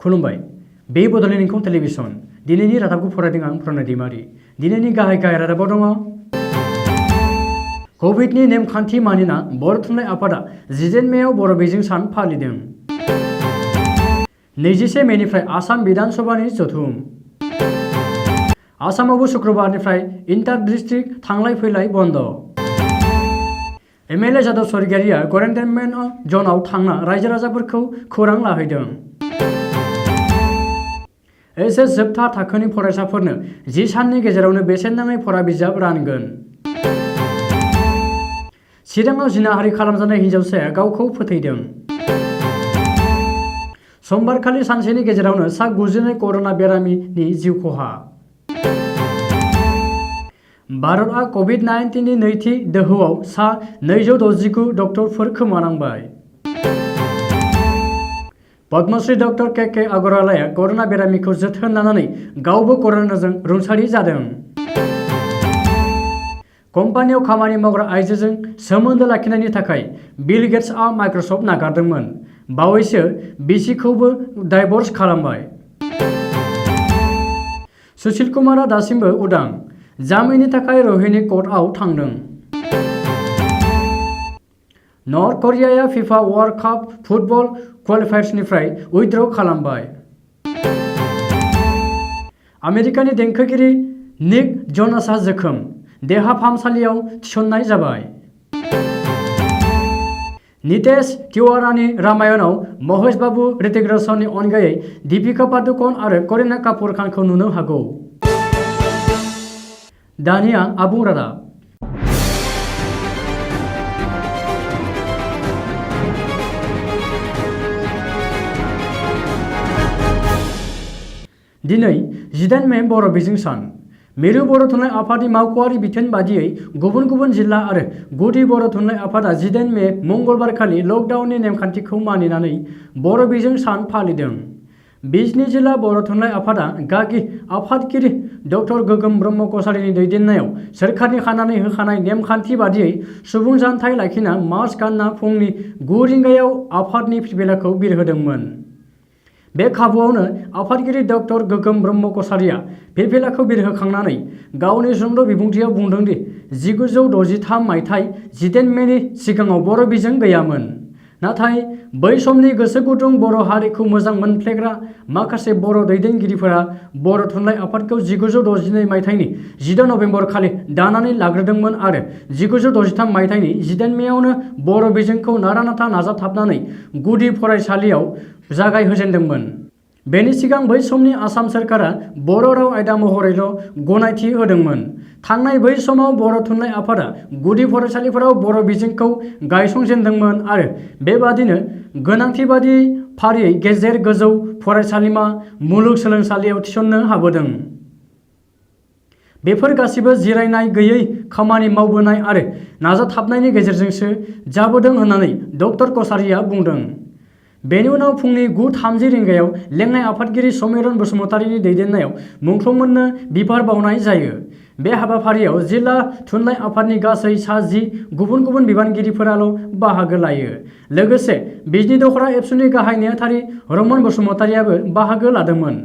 खुलुमबाय बे बड'लेण्ड इंखं टेलिभिजन दिनैनि रादाबखौ फरायदों आं प्रणय दैमारि। दिनैनि गाहाय रादाबाव दङ कभिडनि नेमखान्थि मानिना बर' थुनलाइ आफादा 10 मेआव बर' बिजों सान फालिदों। 21 मेनिफ्राय आसाम बिधान सभानि जथुम। आसामावबो शुक्रबारनिफ्राय इन्टार डिस्ट्रिक्ट थांलाय फैलाय बन्द। एमएलए जादव स्वर्गियारिया क्वारेन्टाइनमेन्ट जनाव थांना रायजो राजाफोरखौ खौरां लाहैदों। एचएस जोबथा थाखोनि फरायसाफोरनो 10 साननि गेजेरावनो बेसेन नाङै फरा बिजाब रानगोन। चिराङाव जिनाहारि खालामजानाय हिन्जावसाया गावखौ फोथैदों। समबारखालि सानसेनि गेजेरावनो सा 99 करोना बेरामिनि जिउ खहा। भारतआ कभिड-19 नि नैथि दोहौआव सा 269 डक्टरफोर खोमानांबाय। पद्मश्री डक्टर के आगरवालाया करोना बेरामिखौ जोथोन लानानै गावबो करोनाजों रुंसारि जादों। कम्पानियाव खामानि मावग्रा आइजोजों सोमोन्दो लाखिनायनि थाखाय बिल गेट्सआ माइक्रसफ्ट नागारदोंमोन। बावैसो बिसिखौबो डाइभर्स खालामबाय। सुशील कुमारआ दासिमबो उदां, जामिननि थाखाय र'हिणी कर्टआव थांदों। नर्थ करियाया फिफा वर्ल्ड काप फुटबल क्वालिफायार्सनिफ्राय उइथड्र खालामबाय। आमेरिकानि देंखोगिरि निक जनासआ जोखोम, देहा फाहामसालियाव थिसननाय जाबाय। नितेश तिवारीनि रामायणआव महेश बाबू, ऋतिक रोशननि अनगायै दीपिका पादुकण आरो करिना कापुर खानखौ नुनो हागौ। दानिया आबुं रादाब। दिनै 18 मे बर' बिजों सान। मिरु बर' थुनलाइ आफादनि मावख'आरि बिथोन बादियै गुबुन गुबुन जिल्ला आरो गुदि बर' थुनलाइ आफादा 18 मे मंगलबारखालि लकडाउननि नेमखान्थिखौ मानिनानै बर' बिजों सान फालिदों। बिजनी जिल्ला बर' थुनलाइ आफादा गागि आफादगिरि डक्टर गोगोम ब्रह्म कछारीनि दैदेननायाव सोरखारनि खानानै होखानाय नेमखान्थि बादियै सुबुं जानथाय लाखिना मास्क गानना फुंनि 9 रिंगायाव आफादनि फिरफिलाखौ बिरहोदोंमोन। बे खाबुआवनो आफादगिरि डक्टर गोगोम ब्रह्म कछारीया फिरफिलाखौ बिरहोखांनानै गावनि सुंद' बिबुंथियाव बुंदों दि 1963 मायथाइ 18 मेनि सिगाङाव बर' बिजों गैयामोन। नाथाय बै समनि गोसो गुदुं बर' हारिखौ मोजां मोनफ्लेग्रा माखासे बर' दैदेनगिरिफोरा बर' थुनलाइ आफादखौ 1962 मायथाइनि 10 नभेम्बर खालि दानानै लाग्रोदोंमोन आरो 1963 मायथाइनि 18 मेआवनो बर' बिजोंखौ नारा-नाथा नाजाथाबनानै गुदि फरायसालियाव जागायहोजेनदोंमोन। बेनि सिगां बै समनि आसाम सोरखारा बर' राव आयदा महरैल' गनायथि होदोंमोन। थांनाय बै समाव बर' थुनलाइ आफादा गुदि फरायसालिफोराव बर' बिजोंखौ गायसंजेनदोंमोन आरो बेबादिनो गोनांथि बादियै फारियै गेजेर गोजौ फरायसालिमा, मुलुगसोलोंसालियाव थिसननो हाबोदों। बेफोर गासिबो जिरायनाय गैयै खामानि मावबोनाय आरो नाजाथाबनायनि गेजेरजोंसो जाबोदों होननानै डक्टर कछारीया बुंदों। बेनि उनाव फुंनि 9:30 रिंगायाव लेङाइ आफादगिरि समिरन बसुमतारीनि दैदेननायाव मुंख्लंमोननो बिबार बावनाय जायो। बे हाबाफारियाव जिल्ला थुनलाइ आफादनि गासै सा 10 गुबुन गुबुन बिबानगिरिफोराल' बाहागो लायो। लोगोसे बिजनी दख'रा एबसुनि गाहाय नेहाथारि रमन बसुमतारीयाबो बाहागो लादोंमोन।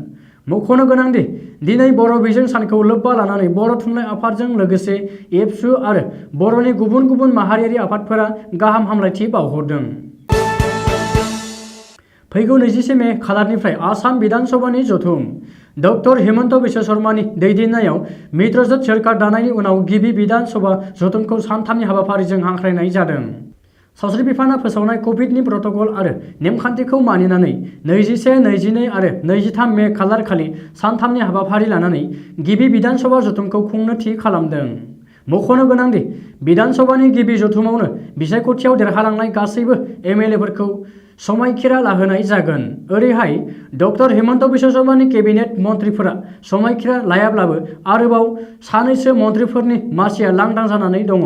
मख'नो गोनांदि दिनै बर' बिजों सानखौ लोब्बा लानानै बर' थुनलाइ आफादजों लोगोसे एबसु आरो बर'नि गुबुन गुबुन माहारियारि आफादफोरा गाहाम हामलायथि बावहरदों। फैगौ 21 मे खालारनिफ्राय आसाम बिधान सभानि जथुम। डक्टर हिमन्त बिश्व शर्मानि दैदेननायाव मित्रजोट सोरखार दानायनि उनाव गिबि बिधान सभा जथुमखौ सानथामनि हाबाफारिजों हांख्रायनाय जादों। सावस्रि बिफाना फोसावनाय कभिडनि प्रट'कल आरो नेमखान्थिखौ मानिनानै 21, 22 आरो 23 मे खालारखालि सानथामनि हाबाफारि लानानै गिबि बिधान सभा जथुमखौ खुंनो थि खालामदों। मख'नो गोनांदि बिधान सभानि गिबि जथुमावनो बिसायख'थियाव देरहालांनाय गासैबो एमएलएफोरखौ समायखिरा लाहोनाय जागोन। ओरैहाय डक्टर हिमन्त बिश्व शर्मानि केबिनेट मन्थ्रिफोरा समायखिरा लायाब्लाबो आरोबाव सानैसो मन्थ्रिफोरनि मासिया लांदां जानानै दङ।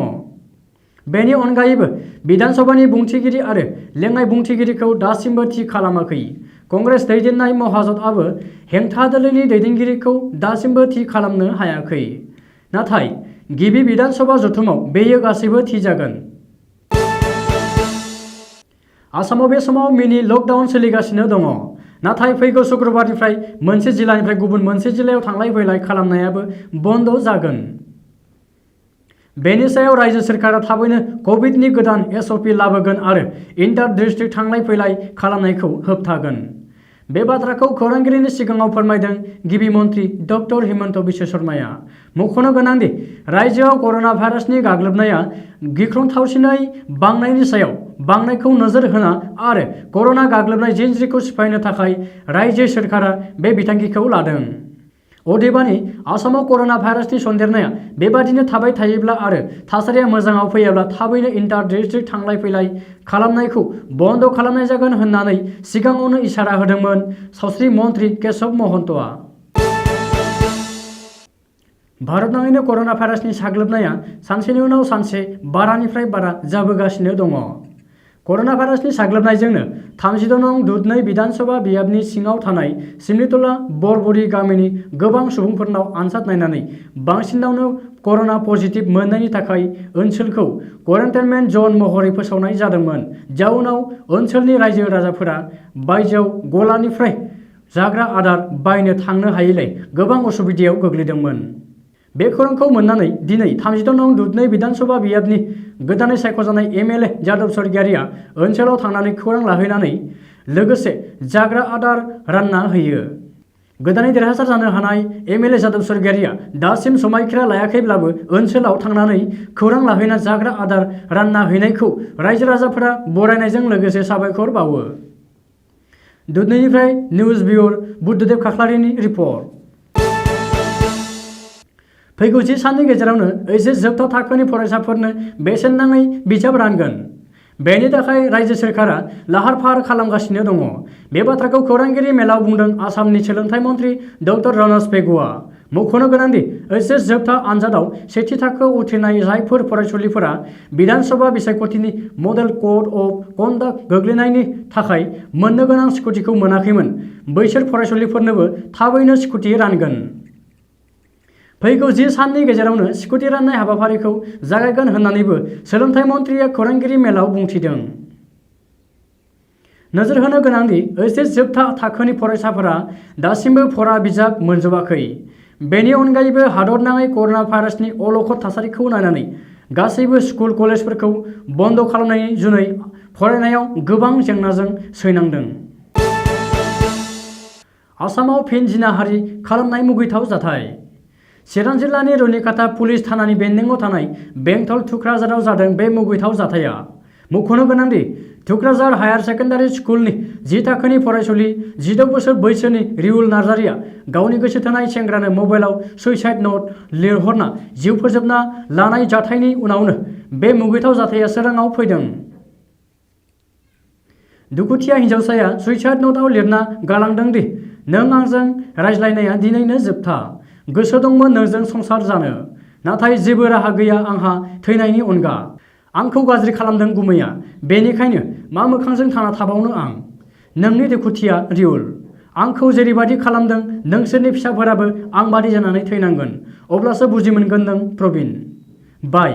बेनि अनगायैबो बिधान सभानि बुंथिगिरि आरो लेङाइ बुंथिगिरिखौ दासिमबो थि खालामाखै। कंग्रेस दैदेननाय महाजोथआबो हेंथा दोलोनि दैदेनगिरिखौ दासिमबो थि खालामनो हायाखै। नाथाय गिबि बिधान सभा जथुमाव बेयो गासैबो थि जागोन। आसामाव बे समाव मिनि लकडाउन सोलिगासिनो दङ। नाथाय फैगौ शुक्रबारनिफ्राय मोनसे जिल्लानिफ्राय गुबुन मोनसे जिल्लायाव थांलाय फैलाय खालामनायाबो बन्द जागोन। बेनि सायाव रायजो सोरखारा थाबैनो कभिडनि गोदान एसअपि लाबोगोन आरो इन्टार डिस्ट्रिक्ट थांलाय फैलाय खालामनायखौ होबथागोन। बे बाथ्राखौ खौरांगिरिनि सिगाङाव फोरमायदों गिबि मन्थ्रि डक्टर हिमन्त बिश्व शर्माया। मख'नो गोनांदि रायजोआव करोना भाइरासनि गाग्लोबनाया गिख्रंथावसिनै बांनायनि सायाव बांनायखौ नोजोर होना आरो करोना गाग्लोबनाय जिनज्रिखौ सिफायनो थाखाय रायजो सोरखारा बे बिथांखिखौ लादों। अदेबानि आसामाव करोना भाइरासनि सन्देरनाया बेबादिनो थाबाय थायोब्ला आरो थासारिया मोजाङाव फैयाब्ला थाबैनो इन्टार डिस्ट्रिक्ट थांलाय फैलाय खालामनायखौ बन्द खालामनाय जागोन होननानै सिगाङावनो इसारा होदोंमोन सावस्रि मन्थ्रि केशव महन्तआ। भारतनाङैनो करोना भाइरासनि साग्लोबनाया सानसेनि उनाव सानसे बारानिफ्राय बारा जाबोगासिनो दङ। करोना भाइरासनि साग्लोबनायजोंनो 32 नं दुधनै विधानसभा बियाबनि सिङाव थानाय सिमलितला बरबरि गामिनि गोबां सुबुंफोरनाव आनजाद नायनानै बांसिनावनो करोना पजिटिभ मोननायनि थाखाय ओनसोलखौ क्वारेन्टाइनमेन्ट जन महरै फोसावनाय जादोंमोन। जाउनाव ओनसोलनि रायजो राजाफोरा बायजोआव गलानिफ्राय जाग्रा आदार बायनो थांनो हायैलाय गोबां असुबिदायाव गोग्लैदोंमोन। बे खौरांखौ मोननानै दिनै 32 नं दुधनै विधानसभा बियाबनि गोदानै सायख'जानाय एमएलए जादब स्वर्गियारिया ओनसोलाव थांनानै खौरां लाहैनानै लोगोसे जाग्रा आदार रानना होयो। गोदानै देरहासार जानो हानाय एमएलए जादब स्वर्गियारिया दासिम समायखिरा लायाखैब्लाबो ओनसोलाव थांनानै खौरां लाहैना जाग्रा आदार रानना हैनायखौ रायजो राजाफोरा बरायनायजों लोगोसे साबायखर बावो। दुधनैनिफ्राय निउज बिउर बुद्धदेब खाख्लारिनि रिपर्ट। फैगौ 10 साननि गेजेरावनो एचएस जोबथा थाखोनि फरायसाफोरनो बेसेन नाङै बिजाब रानगोन। बेनि थाखाय रायजो सोरखारा लाहार फाहार खालामगासिनो दङ। बे बाथ्राखौ खौरांगिरि मेलाव बुंदों आसामनि सोलोंथाइ मन्थ्रि डक्टर रनज पेगुआ। मख'नो गोनांदि एचएस जोबथा आनजादाव सेथि थाखोआव उथ्रिनाय जायफोर फरायसुलिफोरा विधानसभा बिसायख'थिनि मडेल कड अफ कन्डाक्ट गोग्लैनायनि थाखाय मोननो गोनां स्कुटिखौ मोनाखैमोन बैसोर फरायसुलिफोरनोबो थाबैनो स्कुटि रानगोन। फैगौ 10 साननि गेजेरावनो स्कुटि राननाय हाबाफारिखौ जागायगोन होननानैबो सोलोंथाइ मन्थ्रिया खौरांगिरि मेलाव बुंथिदों। नोजोर होनो गोनांदि एचएस जोबथा थाखोनि फरायसाफोरा दासिमबो फरा बिजाब मोनजोबाखै। बेनि अनगायैबो हादरनाङै करोना भाइरासनि अलखद थासारिखौ नायनानै गासैबो स्कुल कलेजफोरखौ बन्द खालामनायनि जुनै फरायनायाव गोबां जेंनाजों सैनांदों। आसामाव फिन जिनाहारि खालामनाय मुगैथाव जाथाय। चिरां जिल्लानि रुनिकाटा पुलिस थानानि बेन्दोंआव थानाय बेंटल थुक्राझाराव जादों बे मुगैथाव जाथाया। मख'नो गोनांदि थुक्राझार हायार सेकेन्डारि स्कुलनि 10 थाखोनि फरायसुलि 16 बोसोर बैसोनि रिउल नार्जारिया गावनि गोसो थोनाय सेंग्रानो मबाइलाव सुइसाइड नट लिरहरना जिउ फोजोबना लानाय जाथायनि उनावनो बे मुगैथाव जाथाया सोराङाव फैदों। दुखुथिया हिन्जावसाया सुइसाइड नटआव लिरना गालांदों दि नों आंजों रायज्लायनाया दिनैनो जोबथा। गोसो दंमोन नोंजों संसार जानो, नाथाय जेबो राहा गैया आंहा थैनायनि अनगा। आंखौ गाज्रि खालामदों गुमैया, बेनिखायनो मा मोखांजों थांना थाबावनो आं। नोंनि दुखुथिया रिउल। आंखौ जेरैबादि खालामदों नोंसोरनि फिसाफोराबो आंबादि जानानै थैनांगोन, अब्लासो बुजि मोनगोन नों प्रबिन। बाय।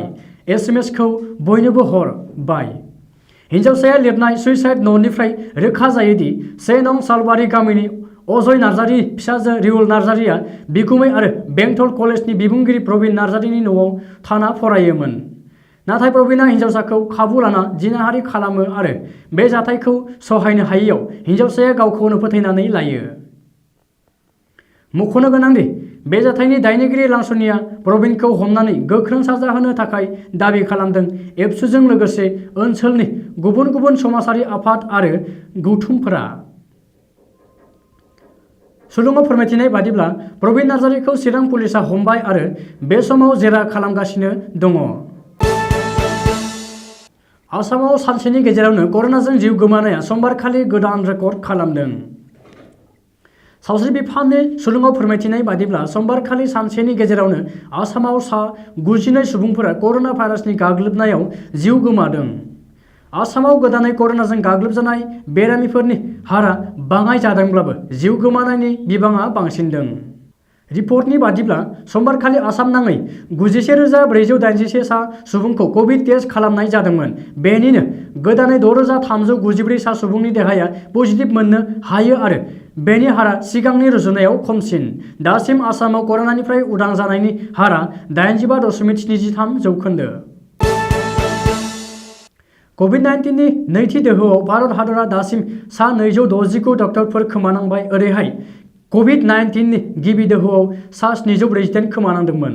एसएमएसखौ बयनोबो हर बाय। हिन्जावसाया लिरनाय सुइसाइड नटनिफ्राय रोखा जायोदि 1 नं सालबारि गामिनि अजय नार्जारि फिसाजो रिउल नार्जारिया बिगुमै आरो बेंटल कलेजनि बिबुंगिरि प्रबिन नार्जारिनि न'आव थाना फरायोमोन। नाथाय प्रबिना हिन्जावसाखौ खाबु लाना जिनाहारि खालामो आरो बे जाथायखौ सहायनो हायैयाव हिन्जावसाया गावखौनो फोथैनानै लायो। मख'नो गोनांदि बे जाथायनि दायनिगिरि लांसनिया प्रबिनखौ हमनानै गोख्रों साजा होनो थाखाय दाबि खालामदों एबसुजों लोगोसे ओनसोलनि गुबुन गुबुन समाजारि आफाद आरो गौथुमफोरा। सुलुङाव फोरमायथिनाय बादिब्ला प्रबिन नार्जारिखौ चिरां पुलिसआ हमबाय आरो बे समाव जेरा खालामगासिनो दङ। आसामाव सानसेनि गेजेरावनो करोनाजों जिउ गोमानाया समबारखालि गोदान रेकर्ड खालामदों। सावस्रि बिफाननि सुलुङाव फोरमायथिनाय बादिब्ला समबारखालि सानसेनि गेजेरावनो आसामाव सा 92 सुबुंफोरा करोना भाइरासनि गाग्लोबनायाव जिउ गोमादों। आसामाव गोदानै करोनाजों गाग्लोबजानाय बेरामिफोरनि हारआ बाङाइ जादोंब्लाबो जिउ गोमानायनि बिबाङा बांसिनदों। रिपर्टनि बादिब्ला समबारखालि आसाम नाङै 91,487 सा सुबुंखौ कभिड टेस्ट खालामनाय जादोंमोन। बेनिनो गोदानै 6,394 सा सुबुंनि देहाया पजिटिभ मोननो हायो आरो बेनि हारा सिगांनि रुजुनायाव खमसिन। दासिम आसामाव कर'नानिफ्राय उदां जानायनि हारा 85.73%। कभिड-19 नि नैथि दोहौआव भारत हादरा दासिम सा 269 डक्टरफोर खोमानांबाय। ओरैहाय कभिड-19 नि गिबि दोहौआव सा 748 खोमानांदोंमोन।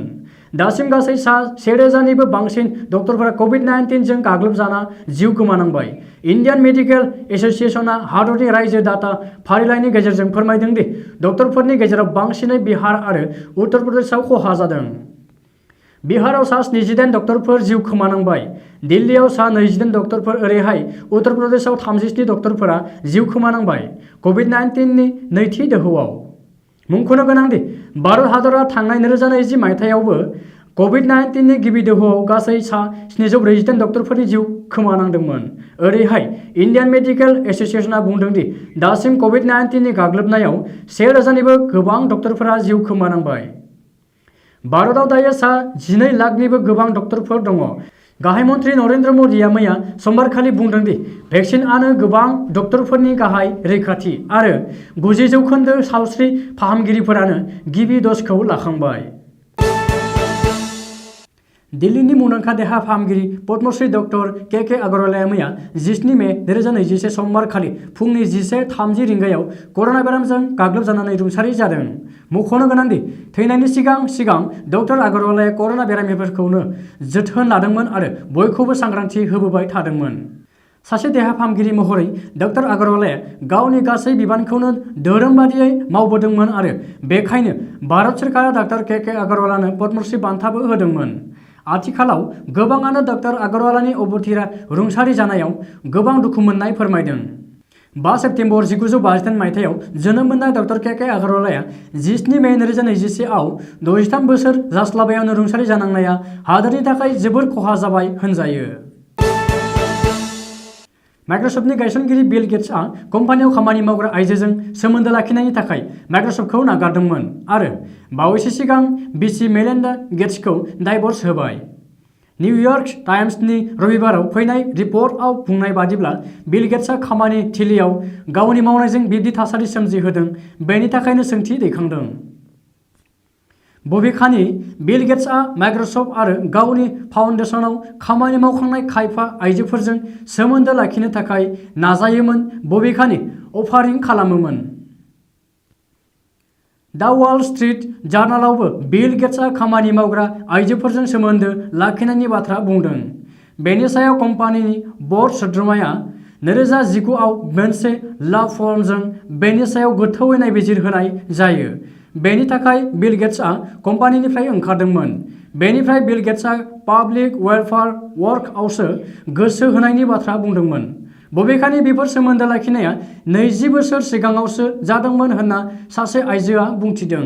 दासिम गासै सा 1,000निबो बांसिन डक्टरफोरा कभिड-19 जों गाग्लोबजाना जिउ गोमानांबाय। इन्डियान मेडिकेल एस'सिएशनआ हादरनि रायजो डाटा फारिलाइनि गेजेरजों फोरमायदों दि डक्टरफोरनि गेजेराव बांसिनै बिहार आरो उत्तर प्रदेशआव खहा जादों। बिहाराव सा 77 डक्टरफोर जिउ खोमानांबाय। दिल्लीआव सा 22 डक्टरफोर। ओरैहाय उत्तर प्रदेशआव 37 डक्टरफोरा जिउ खोमानांबाय। कभिड-19 नि नैथि दोहौआव मुंख'नो गोनांदि भारत हादरा थांनाय 2020 मायथाइयावबो कभिड-19 नि गिबि दोहौआव गासै सा 748 डक्टरफोरनि जिउ खोमानांदोंमोन। ओरैहाय इन्डियान मेडिकेल एस'सिएशनआ बुंदों दि दासिम कभिड-19 नि गाग्लोबनायाव 1,000निबो गोबां डक्टरफोरा जिउ खोमानांबाय। भारतआव दायो सा 12 लाखनिबो गोबां डक्टरफोर दङ। गाहाय मन्थ्रि नरेन्द्र मदिआ मैया समबारखालि बुंदों दि भेक्सिनआनो गोबां डक्टरफोरनि गाहाय रैखाथि आरो 90% सावस्रि फाहामगिरिफोरानो गिबि द'जखौ लाखांबाय। दिल्लीनि मुंदांखा देहा फाहामगिरि पद्मश्री डक्टर के आगरवालाया मैया 17 मे 2021 समबारखालि फुंनि 11:30 रिंगायाव कर'ना बेरामजों गाग्लोबजानानै रुंसारि जादों। मख'नो गोनांदि थैनायनि सिगां डक्टर आगरवालाया कर'ना बेरामिफोरखौनो जोथोन लादोंमोन आरो बयखौबो सांग्रांथि होबोबाय थादोंमोन। सासे देहा फाहामगिरि महरै डक्टर आगरवालाया गावनि गासै बिबानखौनो धोरोम बादियै मावबोदोंमोन आरो बेखायनो भारत सोरखारा डक्टर के आगरवालानो पद्मश्री बान्थाबो होदोंमोन। आथिखालाव गोबाङानो डक्टर आगरवालानि अबथिरा रुंसारि जानायाव गोबां दुखु मोननाय फोरमायदों। 5 सेप्तेम्बर 1952 मायथाइयाव जोनोम मोननाय डक्टर के आगरवालाया 17 मे 2021 आव 63 बोसोर जास्लाबैयावनो रुंसारि जानांनाया हादोरनि थाखाय जोबोर खहा जाबाय होनजायो। माइक्रसफ्टनि गायसनगिरि बिल गेट्सआ कम्पानियाव खामानि मावग्रा आइजोजों सोमोन्दो लाखिनायनि थाखाय माइक्रसफ्टखौ नागारदोंमोन आरो बावैसो सिगां बिसि मेलिन्डा गेट्सखौ डाइभर्स होबाय। निउयर्क टाइम्सनि रबिबाराव फैनाय रिपर्टआव बुंनाय बादिब्ला बिल गेट्सआ खामानि थिलिआव गावनि मावनायजों बिब्दि थासारि सोमजिहोदों, बेनि थाखायनो सोंथि दैखांदों। बबेखानि बिल गेट्सआ माइक्रसफ्ट आरो गावनि फाउन्डेसनाव खामानि मावखांनाय खायफा आइजोफोरजों सोमोन्दो लाखिनो थाखाय नाजायोमोन, बबेखानि अफारिं खालामोमोन। द वाल स्ट्रीट जार्नालावबो बिल गेट्सआ खामानि मावग्रा आइजोफोरजों सोमोन्दो लाखिनायनि बाथ्रा बुंदों। बेनि सायाव कम्पानिनि बर्ड सोद्रोमाया 2019 आव मोनसे ला फर्मजों बेनि सायाव गोथौवै नायबिजिरहोनाय जायो। बेनि थाखाय बिल गेट्सआ कम्पानिनिफ्राय ओंखारदोंमोन। बेनिफ्राय बिल गेट्सआ पाब्लिक वेलफेयार वर्कआवसो गोसो होनायनि बाथ्रा बुंदोंमोन। बबेखानि बेफोर सोमोन्दो लाखिनाया 20 बोसोर सिगाङावसो जादोंमोन होनना सासे आइजोआ बुंथिदों।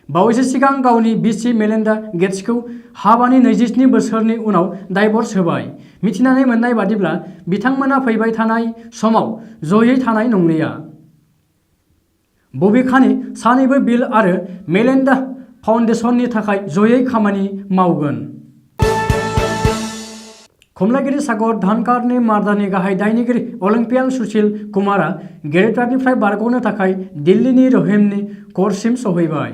बावैसो सिगां गावनि बिसि मेलिन्डा गेट्सखौ हाबानि 27 बोसोरनि उनाव डाइभर्स होबाय। मिथिनानै मोननाय बादिब्ला बिथांमोना फैबाय थानाय समाव जयै थानाय नंलिया। बबेखानि सानैबो बिल आरो मेलिन्डा फाउन्डेशननि थाखाय जयै खामानि मावगोन। कमलागिरि सागर धनखड़नि मार्डारनि गाहाय दायनिगिरि अलिम्पियान सुशील कुमारआ ग्रेप्तारनिफ्राय बारग'नो थाखाय दिल्लीनि रहिमनि कर्टसिम सौहैबाय।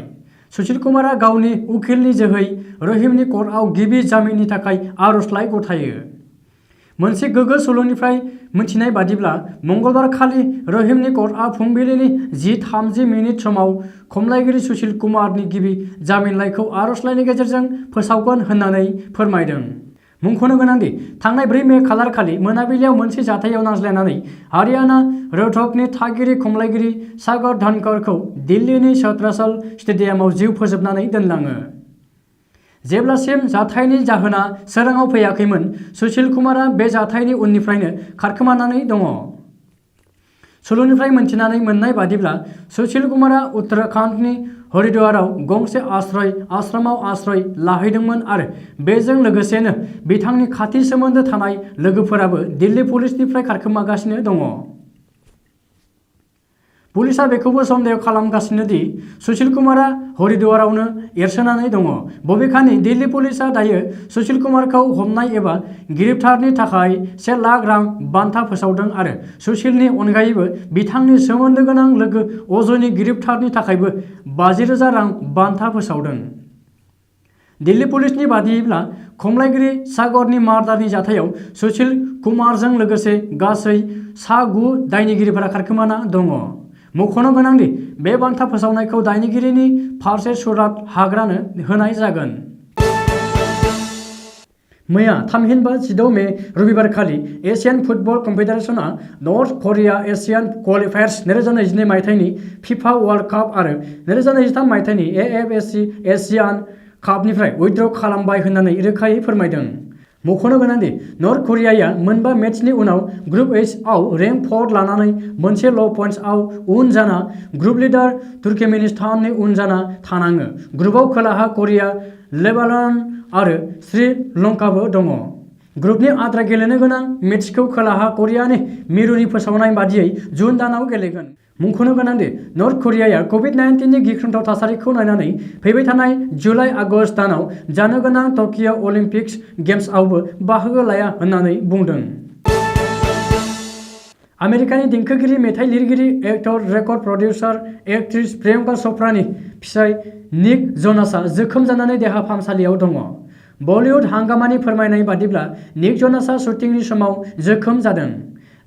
सुशील कुमारआ गावनि उखिलनि जोहै रहिमनि कर्टआव गिबि जामिननि थाखाय आर'जलाइ गथायो। मोनसे गोगो सुलुंनिफ्राय मिथिनाय बादिब्ला मंगलबार खालि रहिमनि कर्टआ फुंबिलिनि 10:30 समाव कमलागिरि सुशील कुमारनि गिबि जामिनलाइखौ आर'जलाइनि गेजेरजों फोसावगोन होननानै फोरमायदों। मुंख'नो गोनांदि थांनाय 4 मे खालारखालि मोनाबिलियाव मोनसे जाथायाव नांज्लायनानै हारियाना रोहतकनि थागिरि कमलागिरि सागर धनखड़खौ दिल्लीनि छत्रसाल स्टेडियामाव जिउ फोजोबनानै दोनलाङो। जेब्लासिम जाथायनि जाहोना सोराङाव फैयाखैमोन, सुशील कुमारआ बे जाथायनि उननिफ्रायनो खारखोमानानै दङ। सुलुंनिफ्राय मिथिनानै मोननाय बादिब्ला सुशील कुमारआ उत्तराखन्डनि हरिद्वाराव गंसे आश्रमाव आश्रय लाहैदोंमोन आरो बेजों लोगोसेनो बिथांनि खाथि सोमोन्दो थानाय लोगोफोराबो दिल्ली पुलिसनिफ्राय खारखोमागासिनो दङ। पुलिसा बेखौबो सन्देह खालामगासिनो दि सुशील कुमारा हरिद्वारावनो एरसोनानै दङ। बबेखानि दिल्ली पुलिसा दायो सुशील कुमारखौ हमनाय एबा गिरफ्तारनि थाखाय 1 लाख रां बान्था फोसावदों आरो सुशीलनि अनगायैबो बिथांनि सोमोन्दो गोनां लोगो अजयनि गिरफ्तारनि थाखायबो 50,000 रां बान्था फोसावदों। दिल्ली पुलिसनि बादियैब्ला खमलायगिरि सागरनि मार्डारनि जाथायाव सुशील कुमारजों लोगोसे गासै 9 दायनिगिरिफोरा खारखोमाना दङ। मख'नो गोनांदि बे बान्था फोसावनायखौ दायनिगिरिनि फारसे सुरात हाग्रानो होनाय जागोन। मैया थामहिनबा 16 मे रबिबारखालि एशियान फुटबल कन्फेडारेशनआ नर्थ करिया एशियान क्वालिफायार्स 2022 मायथाइनि फिफा वर्ल्ड काप आरो 2023 मायथाइनि एएफसी एशियान कापनिफ्राय उइथड्र खालामबाय होननानै रोखायै फोरमायदों। मख'नो गोनांदि नर्थ करियाया मोनबा मेचनि उनाव ग्रुप एच आव रेंक 4 लानानै मोनसेल' पइन्ट्सआव उन जाना ग्रुप लिडार तुर्कमेनिस्ताननि उन जाना थानाङो। ग्रुपआव खोलाहा करिया, लेबानन आरो श्रीलंकाबो दङ। ग्रुपनि आद्रा गेलेनो गोनां मेचखौ खोलाहा करियानि मिरुनि फोसावनाय बादियै जुन दानाव गेलेगोन। मुंख'नो गोनांदि नर्थ करियाया कभिड-19 नि गिख्रंथाव थासारिखौ नायनानै फैबाय थानाय जुलाइ-आगस्त दानाव जानो गोनां टकिय' अलिम्पिक्स गेम्सआवबो बाहागो लाया होननानै बुंदों। आमेरिकानि देंखोगिरि, मेथाइ लिरगिरि, actor, record producer, actress Priyanka च'प्रानि फिसाय निक जनासआ जोखोम जानानै देहा फाहामसालियाव दङ। बलिउड हांगामानि फोरमायनाय बादिब्ला निक जनासआ शुटिंनि समाव जोखोम जादों।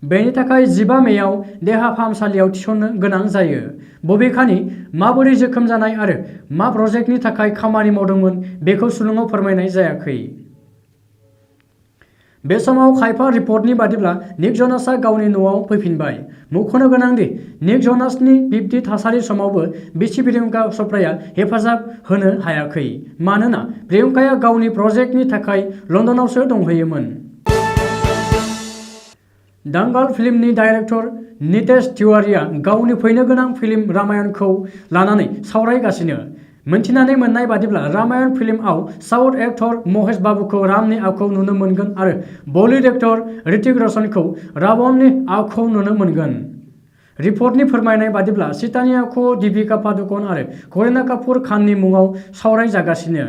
बेनि थाखाय 15 मेआव देहा फाहामसालियाव थिसननो गोनां जायो। बबेखानि माबोरै जोखोम जानाय आरो मा प्रजेक्टनि थाखाय खामानि मावदोंमोन बेखौ सुलुङाव फोरमायनाय जायाखै। बे समाव खायफा रिपर्टनि बादिब्ला निक जनासआ गावनि न'आव फैफिनबाय। मख'नो गोनांदि निक जनासनि बिब्दि थासारि समावबो बिसि प्रियंका च'प्राया हेफाजाब होनो हायाखै, मानोना प्रियंकाया गावनि प्रजेक्टनि थाखाय लन्दनावसो दंहैयोमोन। दांगाल फिल्मनि डाइरेक्टर नितेश तिवारीआ गावनि फैनो गोनां फिल्म रामायणखौ लानानै सावरायगासिनो। मिन्थिनानै मोननाय बादिब्ला रामायण फिल्मआव साउथ एक्टर महेश बाबुखौ रामनि आखुआव नुनो मोनगोन आरो बलिउड एक्टर ऋतिक रोशनखौ रावणनि आखुआव नुनो मोनगोन। रिपर्टनि फोरमायनाय बादिब्ला सीतानि आखुआव दीपिका पादुकण आरो करिना कापुर खाननि मुङाव सावरायजागासिनो।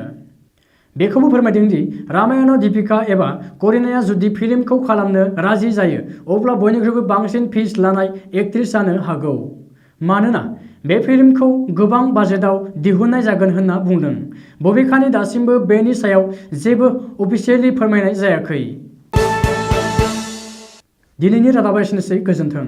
बेखौबो फोरमायदों दि रामायणआव दीपिका एबा करिनाया जुदि फिल्मखौ खालामनो राजि जायो अब्ला बयनिख्रुइबो बांसिन फिस लानाय एक्ट्रेस जानो हागौ, मानोना बे फिल्मखौ गोबां बाजेटआव दिहुननाय जागोन होनना बुंदों। बबेखानि दासिमबो बेनि सायाव जेबो अफिसियेलि फोरमायनाय जायाखै। दिनैनि रादाबा एसेनोसै। गोजोन्थों।